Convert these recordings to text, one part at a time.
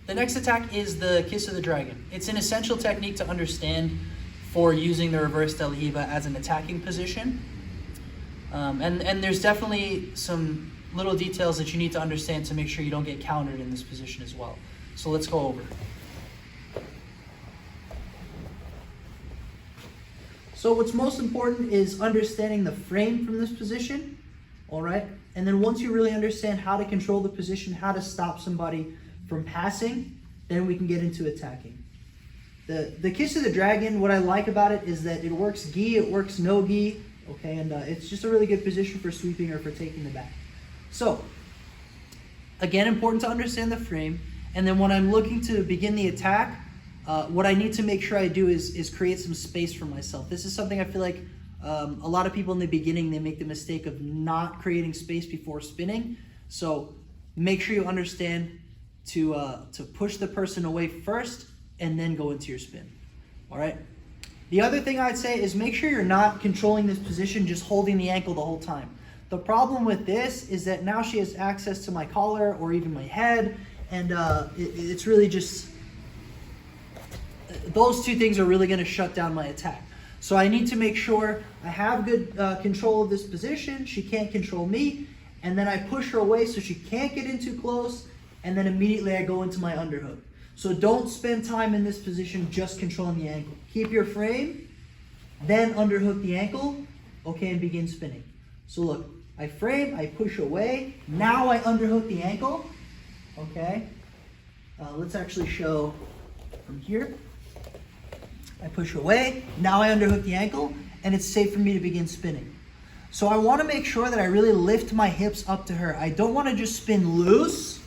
The next attack is the Kiss of the Dragon. It's an essential technique to understand for using the Reverse De La Riva as an attacking position. And there's definitely some little details that you need to understand to make sure you don't get countered in this position as well. So let's go over. So what's most important is understanding the frame from this position, all right? And then once you really understand how to control the position, how to stop somebody from passing, then we can get into attacking. The Kiss of the Dragon, what I like about it is that it works gi, it works no gi, okay? And it's just a really good position for sweeping or for taking the back. So, again, important to understand the frame. And then when I'm looking to begin the attack, what I need to make sure I do is create some space for myself. This is something I feel like a lot of people in the beginning, they make the mistake of not creating space before spinning. So make sure you understand to push the person away first and then go into your spin, all right? The other thing I'd say is make sure you're not controlling this position, just holding the ankle the whole time. The problem with this is that now she has access to my collar or even my head, and it's really just, those two things are really gonna shut down my attack. So I need to make sure I have good control of this position, she can't control me, and then I push her away so she can't get in too close, and then immediately I go into my underhook. So don't spend time in this position just controlling the ankle. Keep your frame, then underhook the ankle, okay, and begin spinning. So look, I frame, I push away, now I underhook the ankle, okay? Let's actually show from here. I push away, now I underhook the ankle, and it's safe for me to begin spinning. So I want to make sure that I really lift my hips up to her. I don't want to just spin loose.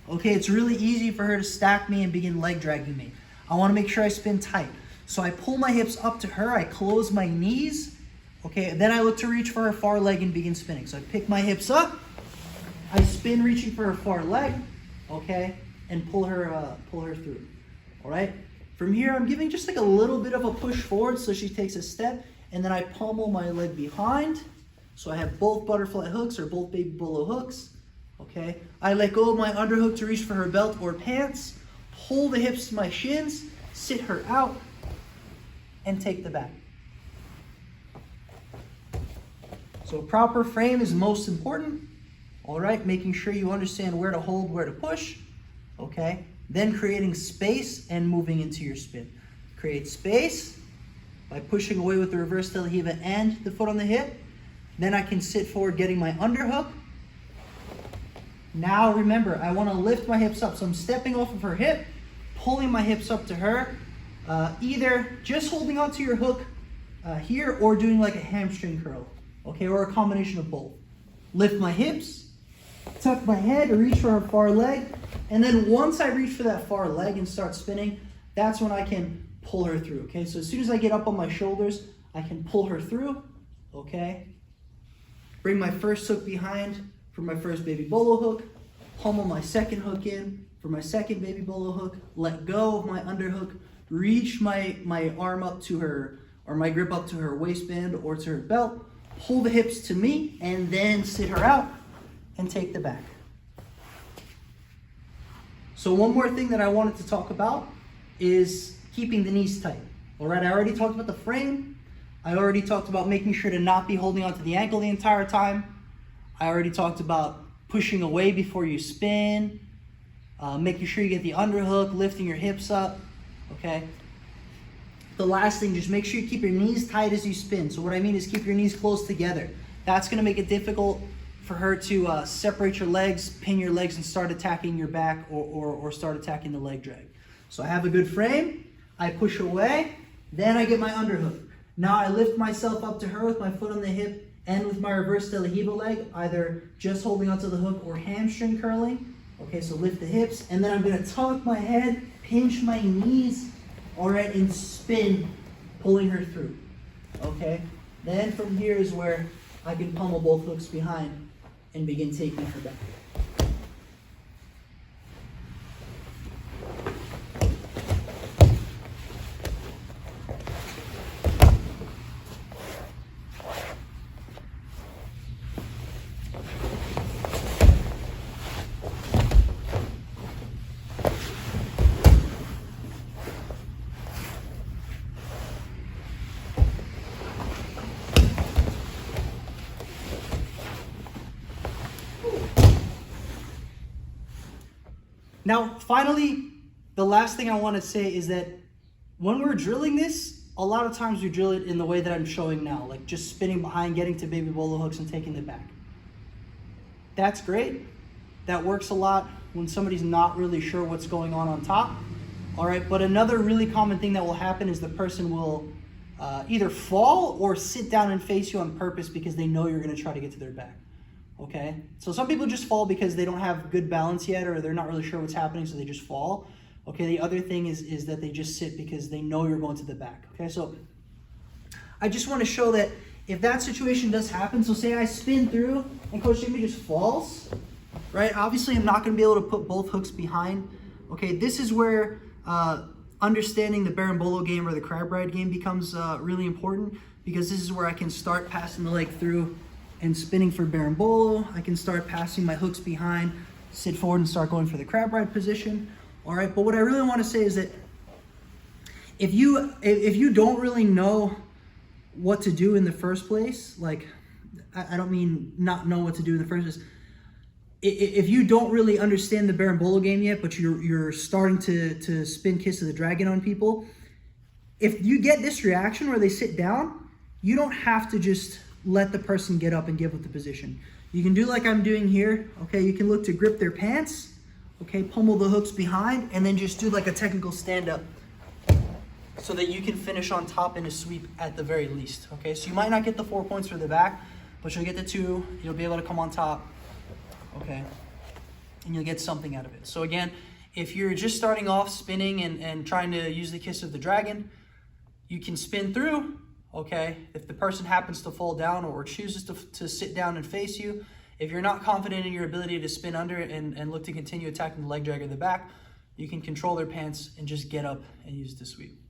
Okay, it's really easy for her to stack me and begin leg dragging me. I want to make sure I spin tight. So I pull my hips up to her, I close my knees, okay, then I look to reach for her far leg and begin spinning. So I pick my hips up, I spin reaching for her far leg, okay, and pull her through, all right? From here, I'm giving just like a little bit of a push forward so she takes a step, and then I pummel my leg behind. So I have both butterfly hooks or both baby bolo hooks, okay? I let go of my underhook to reach for her belt or pants, pull the hips to my shins, sit her out, and take the back. So proper frame is most important, all right? Making sure you understand where to hold, where to push, okay? Then creating space and moving into your spin. Create space by pushing away with the Reverse De La Riva and the foot on the hip. Then I can sit forward getting my underhook. Now remember, I want to lift my hips up. So I'm stepping off of her hip, pulling my hips up to her, either just holding onto your hook here or doing like a hamstring curl, okay, or a combination of both. Lift my hips, tuck my head, reach for her far leg, and then once I reach for that far leg and start spinning, that's when I can pull her through, okay? So as soon as I get up on my shoulders, I can pull her through, okay? Bring my first hook behind for my first baby bolo hook, pummel my second hook in for my second baby bolo hook, let go of my underhook, reach my arm up to her, or my grip up to her waistband or to her belt, pull the hips to me, and then sit her out and take the back. So one more thing that I wanted to talk about is keeping the knees tight. All right, I already talked about the frame. I already talked about making sure to not be holding onto the ankle the entire time. I already talked about pushing away before you spin, making sure you get the underhook, lifting your hips up, okay? The last thing, just make sure you keep your knees tight as you spin. So what I mean is keep your knees close together. That's gonna make it difficult for her to separate your legs, pin your legs, and start attacking your back or start attacking the leg drag. So I have a good frame, I push away, then I get my underhook. Now I lift myself up to her with my foot on the hip and with my Reverse De La Riva leg, either just holding onto the hook or hamstring curling. Okay, so lift the hips, and then I'm gonna tuck my head, pinch my knees, all right, and spin, pulling her through, okay? Then from here is where I can pummel both hooks behind and begin taking her back. Now, finally, the last thing I want to say is that when we're drilling this, a lot of times we drill it in the way that I'm showing now, like just spinning behind, getting to baby bolo hooks and taking it back. That's great. That works a lot when somebody's not really sure what's going on top. All right, but another really common thing that will happen is the person will either fall or sit down and face you on purpose because they know you're going to try to get to their back. Okay, so some people just fall because they don't have good balance yet, or they're not really sure what's happening, so they just fall. Okay, the other thing is that they just sit because they know you're going to the back. Okay, so I just want to show that if that situation does happen, so say I spin through and Coach Jimmy just falls, right? Obviously, I'm not going to be able to put both hooks behind. Okay, this is where understanding the berimbolo game or the crab ride game becomes really important, because this is where I can start passing the leg through and spinning for berimbolo. I can start passing my hooks behind, sit forward and start going for the crab ride position. All right, but what I really want to say is that if you don't really know what to do in the first place, like I don't mean not know what to do in the first place. If you don't really understand the berimbolo game yet, but you're starting to spin Kiss of the Dragon on people, if you get this reaction where they sit down, you don't have to just let the person get up and give up the position. You can do like I'm doing here. Okay, you can look to grip their pants. Okay, pummel the hooks behind, and then just do like a technical stand-up so that you can finish on top in a sweep at the very least. Okay, so you might not get the 4 points for the back, but you'll get the 2. You'll be able to come on top. Okay, and you'll get something out of it. So again, if you're just starting off spinning and trying to use the Kiss of the Dragon, you can spin through. Okay, if the person happens to fall down or chooses to sit down and face you, if you're not confident in your ability to spin under and look to continue attacking the leg drag or the back, you can control their pants and just get up and use the sweep.